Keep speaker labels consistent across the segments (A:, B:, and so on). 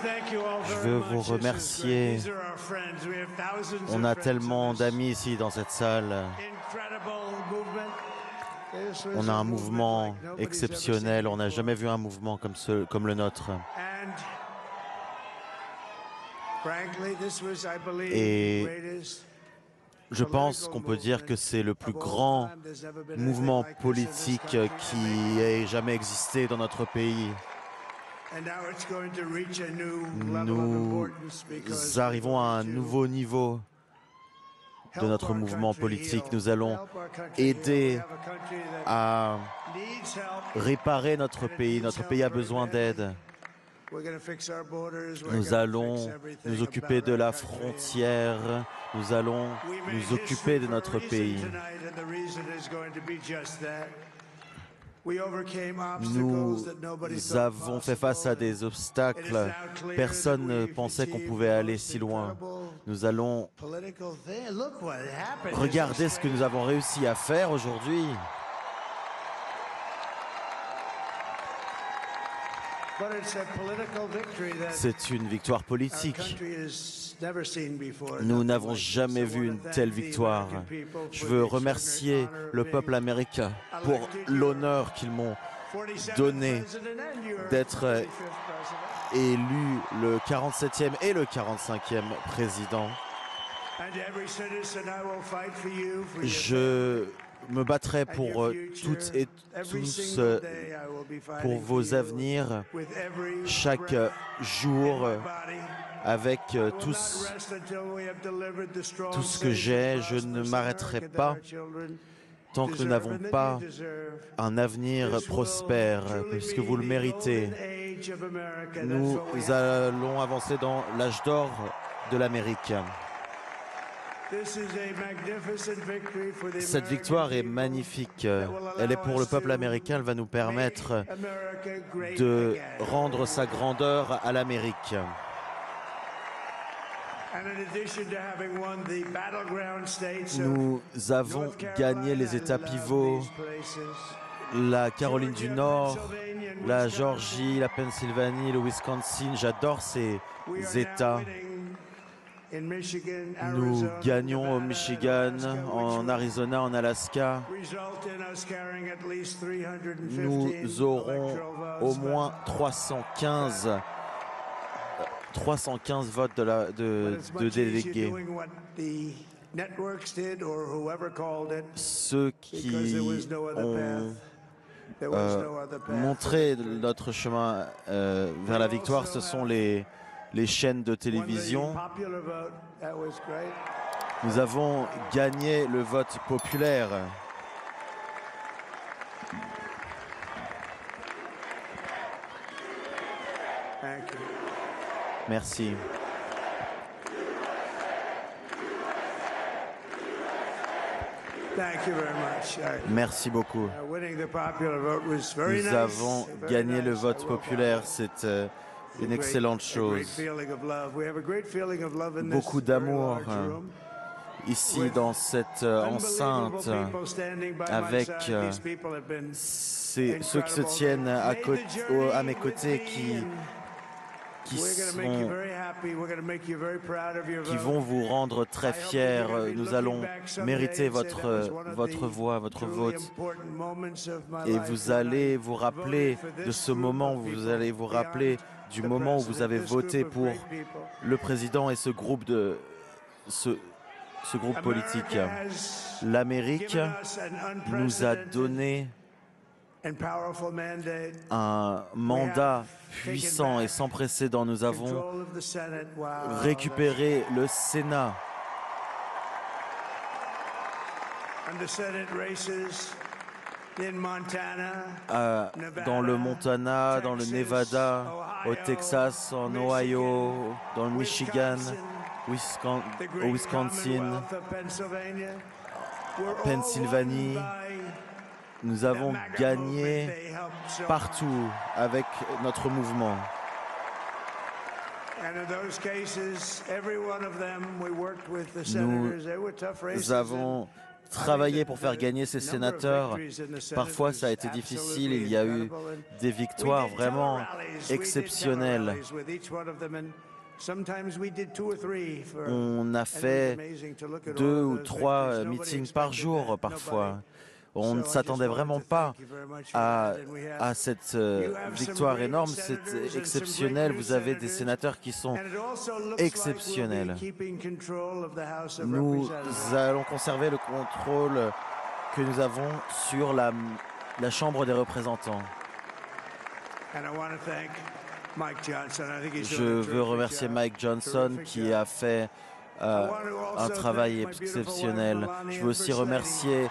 A: Je veux vous remercier. On a tellement d'amis ici dans cette salle. On a un mouvement exceptionnel. On n'a jamais vu un mouvement comme le nôtre. Et je pense qu'on peut dire que c'est le plus grand mouvement politique qui ait jamais existé dans notre pays. Nous arrivons à un nouveau niveau de notre mouvement politique. Nous allons aider à réparer notre pays. Notre pays a besoin d'aide. Nous allons nous occuper de la frontière. Nous allons nous occuper de notre pays. Nous avons fait face à des obstacles. Personne ne pensait qu'on pouvait aller si loin. Nous allons regarder ce que nous avons réussi à faire aujourd'hui. C'est une victoire politique. Nous n'avons jamais vu une telle victoire. Je veux remercier le peuple américain pour l'honneur qu'ils m'ont donné d'être élu le 47e et le 45e président. Je me battrai pour toutes et tous, pour vos avenirs, chaque jour, avec tout ce que j'ai. Je ne m'arrêterai pas tant que nous n'avons pas un avenir prospère, puisque vous le méritez. Nous allons avancer dans l'âge d'or de l'Amérique. Cette victoire est magnifique. Elle est pour le peuple américain. Elle va nous permettre de rendre sa grandeur à l'Amérique. Nous avons gagné les États pivots, la Caroline du Nord, la Géorgie, la Pennsylvanie, le Wisconsin. J'adore ces États. Nous gagnons au Michigan, en Arizona, en Alaska. Nous aurons au moins 315 votes de délégués. Ceux qui ont montré notre chemin vers la victoire, ce sont les chaînes de télévision. Nous avons gagné le vote populaire. Merci. Merci beaucoup. Nous avons gagné le vote populaire. C'est une excellente chose. Beaucoup d'amour ici dans cette enceinte avec ceux qui se tiennent à mes côtés, qui vont vous rendre très fiers. Nous allons mériter votre voix, votre vote. Et vous allez vous rappeler de ce moment, vous allez vous rappeler du moment où vous avez voté pour le président et ce groupe politique. L'Amérique nous a donné un mandat puissant et sans précédent. Nous avons récupéré le Sénat. Dans le Montana, dans le Nevada, au Texas, en Ohio, dans le Michigan, au Wisconsin, Pennsylvanie. Nous avons gagné partout avec notre mouvement. Nous avons travaillé pour faire gagner ces sénateurs. Parfois, ça a été difficile. Il y a eu des victoires vraiment exceptionnelles. On a fait 2 ou 3 meetings par jour parfois. On ne s'attendait vraiment pas à cette victoire énorme. C'est exceptionnel. Vous avez des sénateurs qui sont exceptionnels. Nous allons conserver le contrôle que nous avons sur la Chambre des représentants. Je veux remercier Mike Johnson qui a fait un travail exceptionnel. Je veux aussi remercier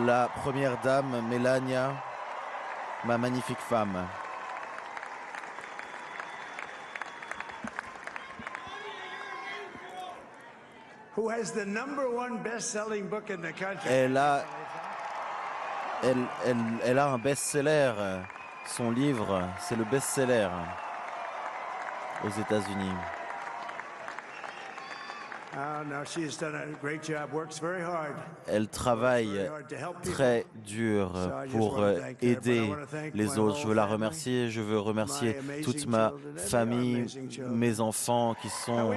A: la première dame, Melania, ma magnifique femme. Elle a un best-seller. Son livre, c'est le best-seller aux États-Unis. Elle travaille très dur pour aider les autres. Je veux la remercier. Je veux remercier toute ma famille, mes enfants qui sont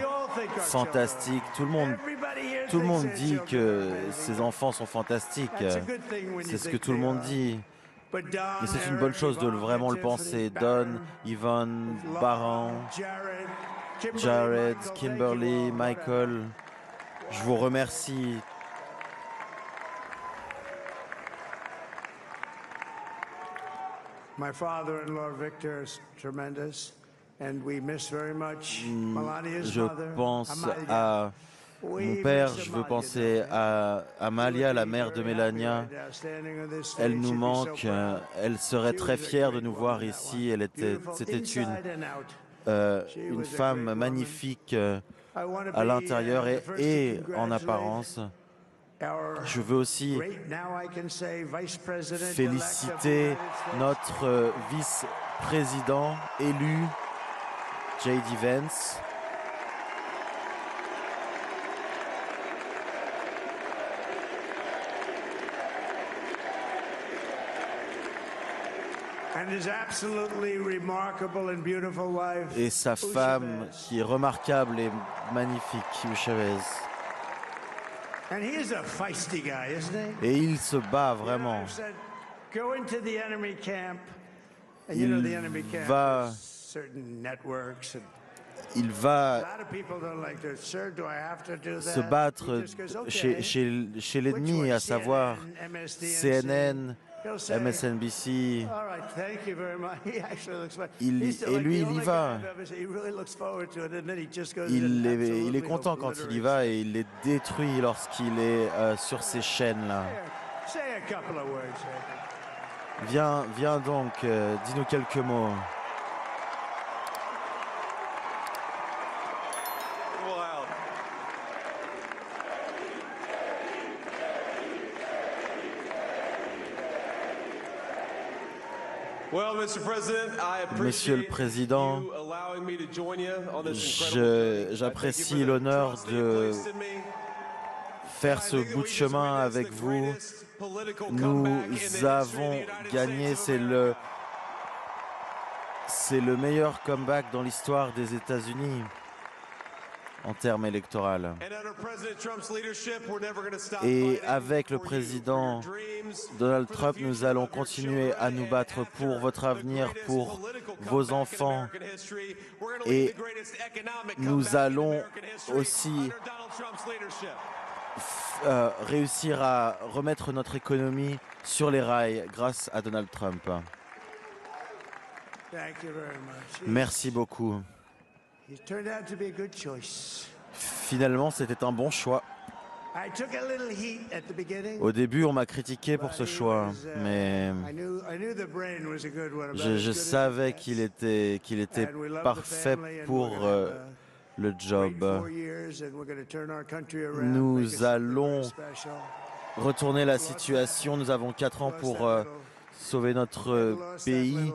A: fantastiques. Tout le monde dit que ses enfants sont fantastiques. C'est ce que tout le monde dit. Mais c'est une bonne chose de vraiment le penser. Don, Yvonne, Baron, Jared, Kimberly, Michael, je vous remercie. Je pense à mon père, je veux penser à Amalia, la mère de Melania. Elle nous manque, elle serait très fière de nous voir ici. C'était une femme magnifique à l'intérieur et en apparence. Je veux aussi féliciter notre vice-président élu, J.D. Vance. Et sa femme, qui est remarquable et magnifique, Hugh Chavez. Et il se bat vraiment. Il va se battre chez l'ennemi, à savoir CNN, MSNBC. Et lui, il y va. Il est content quand il y va et il les détruit lorsqu'il est sur ces chaînes-là. Viens donc, dis-nous quelques mots. Monsieur le Président, j'apprécie l'honneur de faire ce bout de chemin avec vous. Nous avons gagné, c'est le meilleur comeback dans l'histoire des États-Unis en termes électoraux. Et avec le président Donald Trump, nous allons continuer à nous battre pour votre avenir, pour vos enfants. Et nous allons aussi réussir à remettre notre économie sur les rails grâce à Donald Trump. Merci beaucoup. Finalement, c'était un bon choix. Au début, on m'a critiqué pour ce choix, mais je savais qu'il était parfait pour le job. Nous allons retourner la situation. Nous avons 4 ans pour sauver notre pays.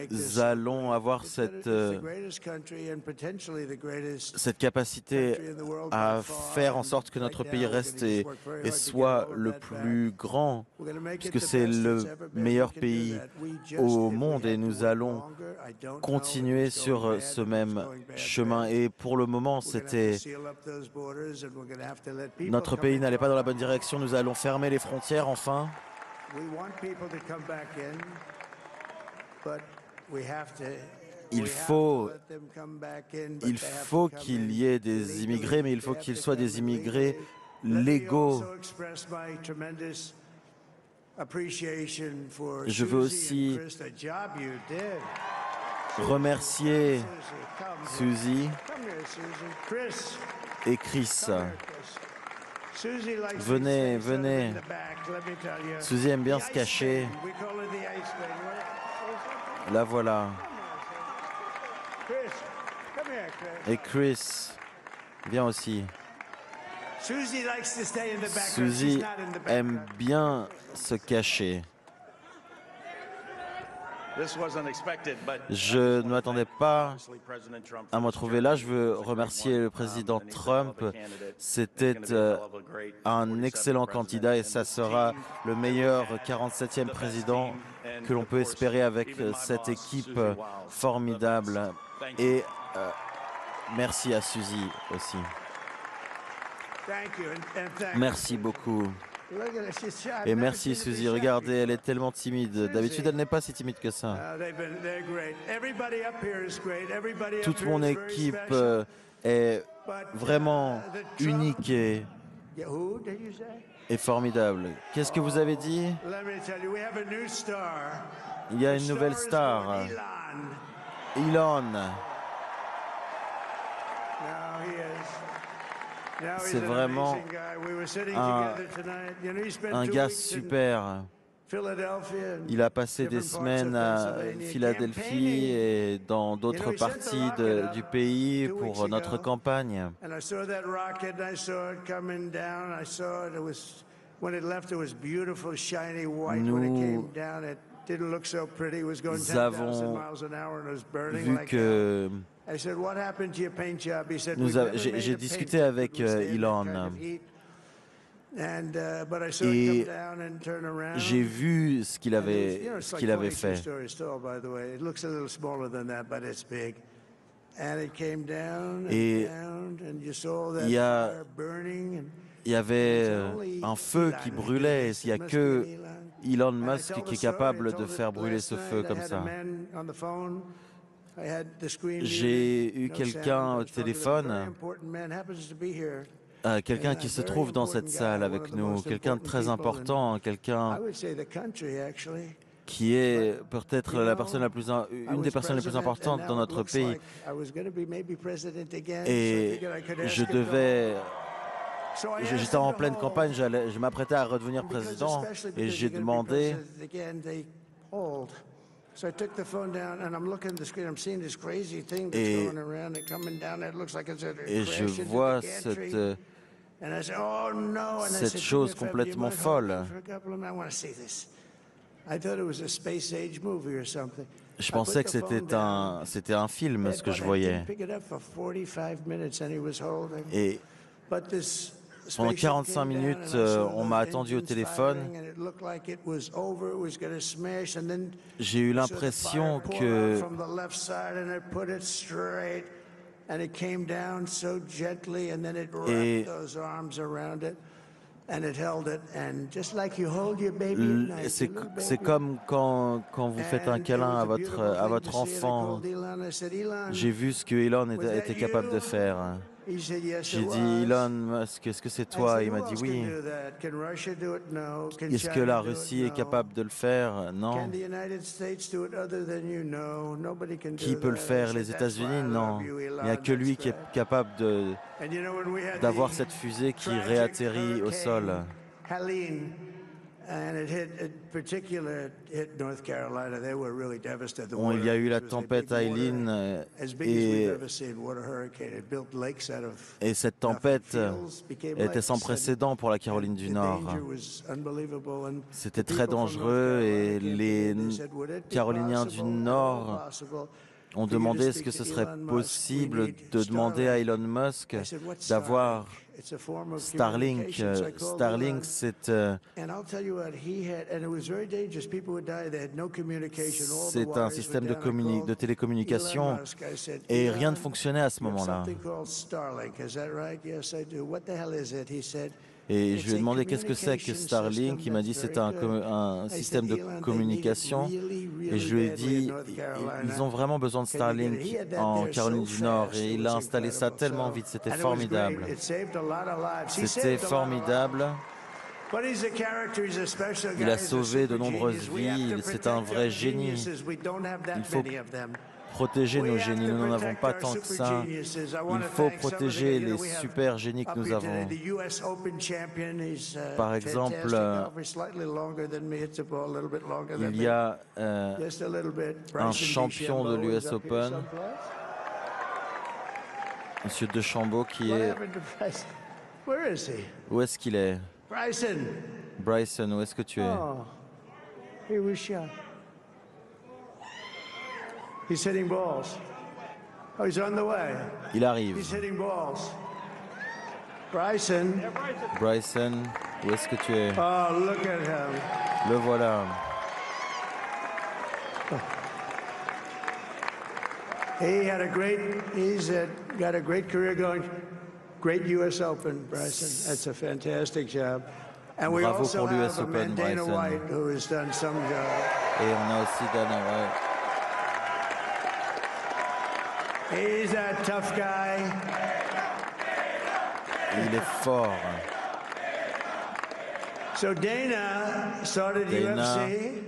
A: Nous allons avoir cette capacité à faire en sorte que notre pays reste et soit le plus grand, puisque c'est le meilleur pays au monde et nous allons continuer sur ce même chemin. Et pour le moment, notre pays n'allait pas dans la bonne direction. Nous allons fermer les frontières enfin. Il faut qu'il y ait des immigrés, mais il faut qu'ils soient des immigrés légaux. Je veux aussi remercier Suzy et Chris. Venez, venez. Suzy aime bien se cacher. La voilà. Et Chris, viens aussi. Suzy aime bien se cacher. Je ne m'attendais pas à me trouver là. Je veux remercier le président Trump. C'était un excellent candidat et ça sera le meilleur 47e président que l'on peut espérer avec cette équipe formidable. Et merci à Suzy aussi. Merci beaucoup. Et merci Suzy, regardez, elle est tellement timide. D'habitude, elle n'est pas si timide que ça. Toute mon équipe est vraiment unique et formidable. Qu'est-ce que vous avez dit? Il y a une nouvelle star, Elon. C'est vraiment un gars super. Il a passé des semaines à Philadelphie et dans d'autres parties du pays pour notre campagne. Nous avons vu que j'ai discuté avec Elon et j'ai vu ce qu'il avait fait. Et il y avait un feu qui brûlait. Il n'y a que Elon Musk qui est capable de faire brûler ce feu comme ça. J'ai eu quelqu'un au téléphone, quelqu'un qui se trouve dans cette salle avec nous, quelqu'un de très important, quelqu'un qui est peut-être une des personnes les plus importantes dans notre pays. Et j'étais en pleine campagne, je m'apprêtais à redevenir président et j'ai demandé. Et je vois cette chose complètement folle. Je pensais que c'était un film, ce que je voyais. Et pendant 45 minutes, on m'a attendu au téléphone. J'ai eu l'impression que c'est comme quand vous faites un câlin à votre enfant. J'ai vu ce que Elon était capable de faire. J'ai dit, Elon Musk, est-ce que c'est toi? Il m'a dit oui. Est-ce que la Russie est capable de le faire? Non. Qui peut le faire? Les États-Unis? Non. Il n'y a que lui qui est capable d'avoir cette fusée qui réatterrit au sol. il y a eu la tempête Eileen et cette tempête était sans précédent pour la Caroline du Nord. C'était très dangereux et les Caroliniens du Nord ont demandé est-ce que ce serait possible de demander à Elon Musk d'avoir Starlink. Starlink, c'est un système de télécommunication et rien ne fonctionnait à ce moment-là. Et je lui ai demandé qu'est-ce que c'est que Starlink. Il m'a dit c'est un système de communication. Et je lui ai dit ils ont vraiment besoin de Starlink en Caroline du Nord. Et il a installé ça tellement vite. C'était formidable. C'était formidable. Il a sauvé de nombreuses vies. C'est un vrai génie. Il faut protéger nos génies. Nous n'en avons pas tant que ça. Il faut protéger les super génies que nous avons. Par exemple, il y a un champion de l'US Open, Monsieur DeChambeau, qui est... Où est-ce qu'il est? Bryson, où est-ce que tu es?
B: He's hitting balls. Oh, he's on the way.
A: Il arrive.
B: He's hitting balls. Bryson.
A: Bryson, où est-ce que tu es?
B: Oh, look at him.
A: Le voilà.
B: He's got a great career going. Great U.S. Open, Bryson. That's a fantastic job. And we
A: Bravo
B: also
A: pour l'US
B: have
A: Open,
B: Dana
A: Bryson.
B: White, who has done some job.
A: Et on a aussi Dana White.
B: He's a tough guy.
A: Il est fort.
B: So Dana started UFC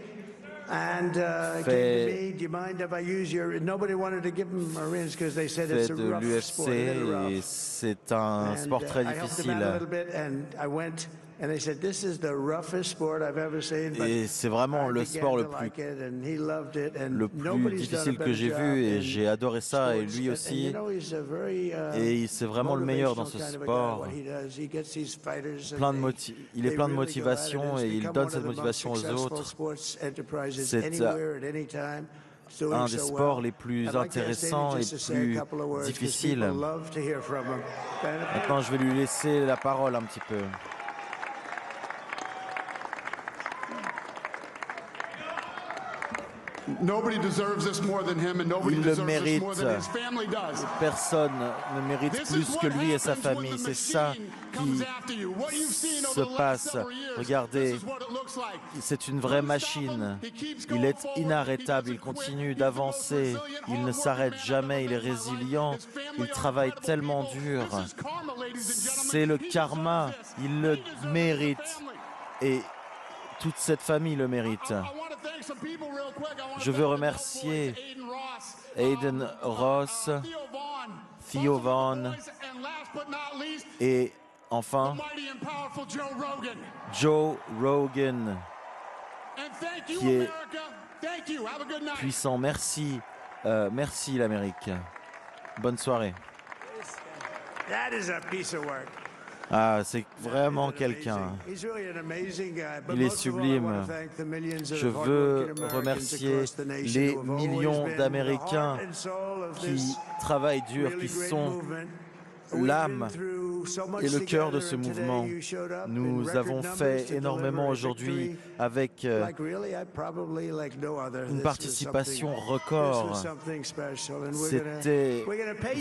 B: and came to me. Do you mind if I use your? Nobody wanted to give him a rinse because they said it's a
A: de
B: rough sport.
A: l'UFC et c'est un sport très
B: I helped him out a little bit, and I went. And they said, "This is the roughest sport I've ever seen."
A: Et c'est vraiment le sport le plus difficile que j'ai vu et j'ai adoré ça et lui aussi. Et c'est vraiment le meilleur dans ce sport. Il est plein de motivation et il donne cette motivation aux autres. C'est un des sports les plus intéressants et plus difficiles. Maintenant, je vais lui laisser la parole un petit peu.
C: Il le mérite.
A: Personne ne mérite plus que lui et sa famille. C'est ça qui se passe. Regardez, c'est une vraie machine. Il est inarrêtable, il continue d'avancer. Il ne s'arrête jamais, il est résilient. Il travaille tellement dur. C'est le karma, il le mérite. Et toute cette famille le mérite. Je veux remercier Aiden Ross, Theo Vaughn et enfin Joe Rogan, qui est puissant. Merci, merci l'Amérique. Bonne soirée. Ah, c'est vraiment quelqu'un. Il est sublime. Je veux remercier les millions d'Américains qui travaillent dur, qui sont l'âme et le cœur de ce mouvement. Nous avons fait énormément aujourd'hui avec une participation record. C'était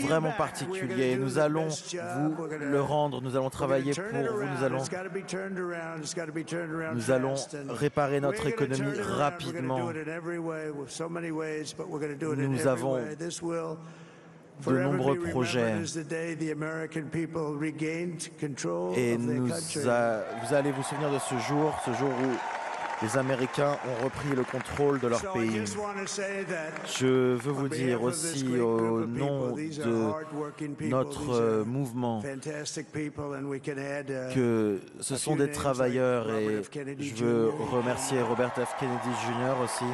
A: vraiment particulier. Nous allons vous le rendre, nous allons travailler pour vous, nous allons réparer notre économie rapidement. Nous avons de nombreux projets et vous allez vous souvenir de ce jour où Les Américains ont repris le contrôle de leur pays. Je veux vous dire aussi au nom de notre mouvement que ce sont des travailleurs et je veux remercier Robert F. Kennedy Jr. aussi.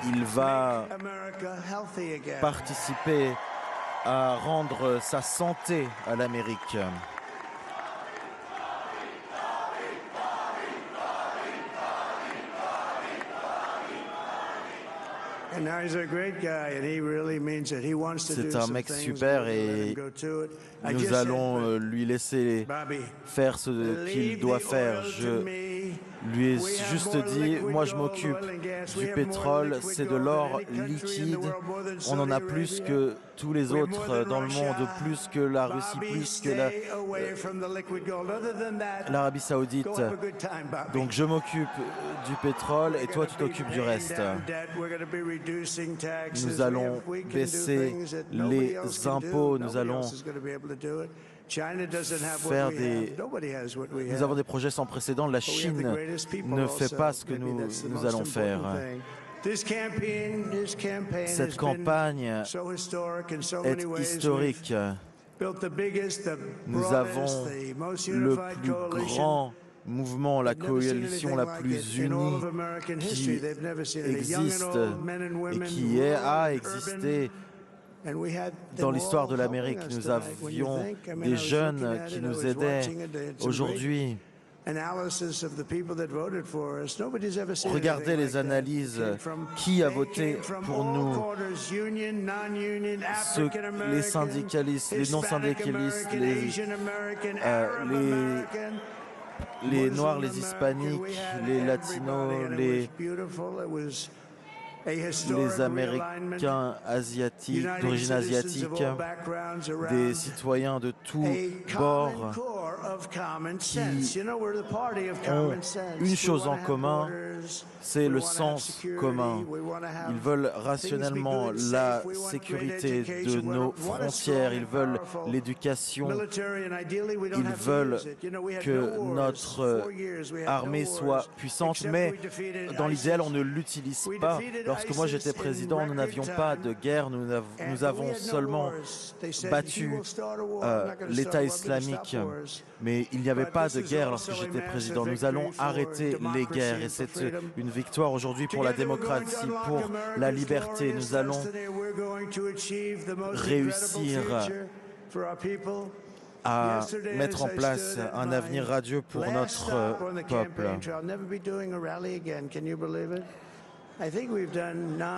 A: Il va participer à rendre sa santé à l'Amérique. C'est un mec super et nous allons lui laisser faire ce qu'il doit faire. Je lui ai juste dit, moi je m'occupe du pétrole, c'est de l'or liquide, on en a plus que tous les autres dans le monde, plus que la Russie, plus que l'Arabie Saoudite. Donc je m'occupe du pétrole et toi tu t'occupes du reste. Nous allons baisser les impôts, nous allons faire nous avons des projets sans précédent. La Chine ne fait pas ce que nous allons faire. Cette campagne est historique. Nous avons le plus grand mouvement, la coalition la plus unie qui existe et qui a existé dans l'histoire de l'Amérique. Nous avions des jeunes qui nous aidaient. Aujourd'hui, regardez les analyses. Qui a voté pour nous? Les syndicalistes, les non-syndicalistes, les Noirs, les Hispaniques, les Latinos, les Américains asiatiques, d'origine asiatique, des citoyens de tous bords qui ont une chose en commun, c'est le sens commun. Ils veulent rationnellement la sécurité de nos frontières, ils veulent l'éducation, ils veulent que notre armée soit puissante, mais dans l'idéal, on ne l'utilise pas. Lorsque moi j'étais président, nous n'avions pas de guerre, nous avons seulement battu l'État islamique. Mais il n'y avait pas de guerre lorsque j'étais président. Nous allons arrêter les guerres et c'est une victoire aujourd'hui pour la démocratie, pour la liberté. Nous allons réussir à mettre en place un avenir radieux pour notre peuple.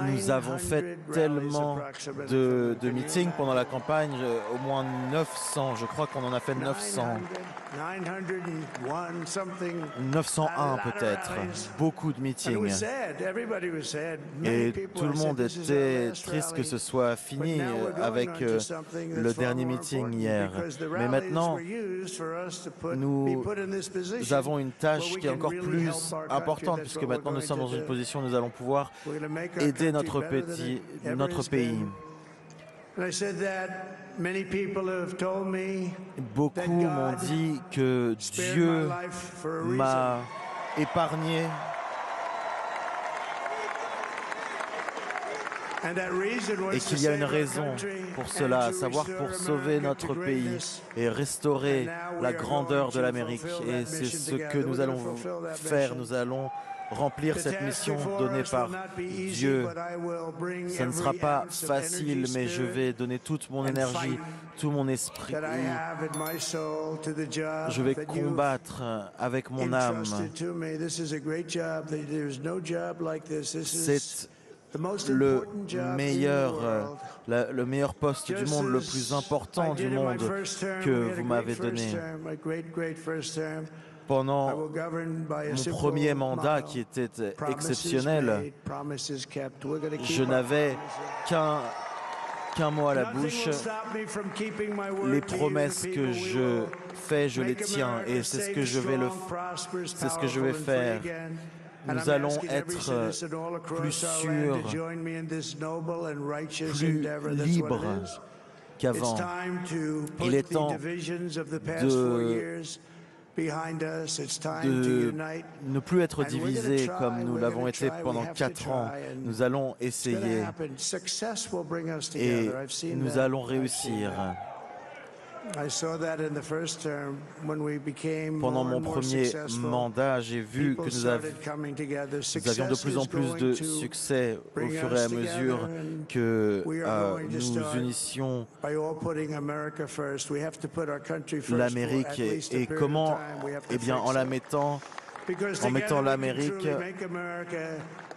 A: Nous avons fait tellement de meetings pendant la campagne, au moins 900, je crois qu'on en a fait 900. 901 peut-être, beaucoup de meetings. Et tout le monde était triste que ce soit fini avec le dernier meeting hier. Mais maintenant, nous avons une tâche qui est encore plus importante puisque maintenant nous sommes dans une position où nous allons pouvoir aider notre pays. Beaucoup m'ont dit que Dieu m'a épargné et qu'il y a une raison pour cela, à savoir pour sauver notre pays et restaurer la grandeur de l'Amérique. Et c'est ce que nous allons faire. Nous allons remplir cette mission donnée par Dieu. Ça ne sera pas facile, mais je vais donner toute mon énergie, tout mon esprit. Je vais combattre avec mon âme. C'est le meilleur poste du monde, le plus important du monde que vous m'avez donné. Pendant mon premier mandat qui était exceptionnel, je n'avais qu'un mot à la bouche. Les promesses que je fais, je les tiens et c'est ce que je vais faire. Nous allons être plus sûrs, plus libres qu'avant. Il est temps de ne plus être divisés comme nous l'avons été pendant 4 ans. Nous allons essayer et nous allons réussir. Pendant mon premier mandat, j'ai vu que nous avions de plus en plus de succès au fur et à mesure que nous unissions l'Amérique. Et comment? Eh bien, en mettant l'Amérique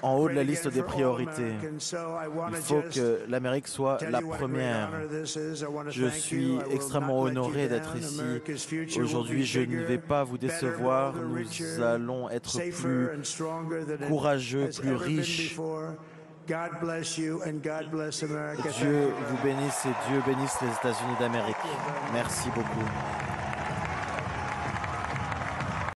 A: en haut de la liste des priorités. Il faut que l'Amérique soit la première. Je suis extrêmement honoré d'être ici. Aujourd'hui, je ne vais pas vous décevoir. Nous allons être plus courageux, plus riches. Dieu vous bénisse et Dieu bénisse les États-Unis d'Amérique. Merci beaucoup.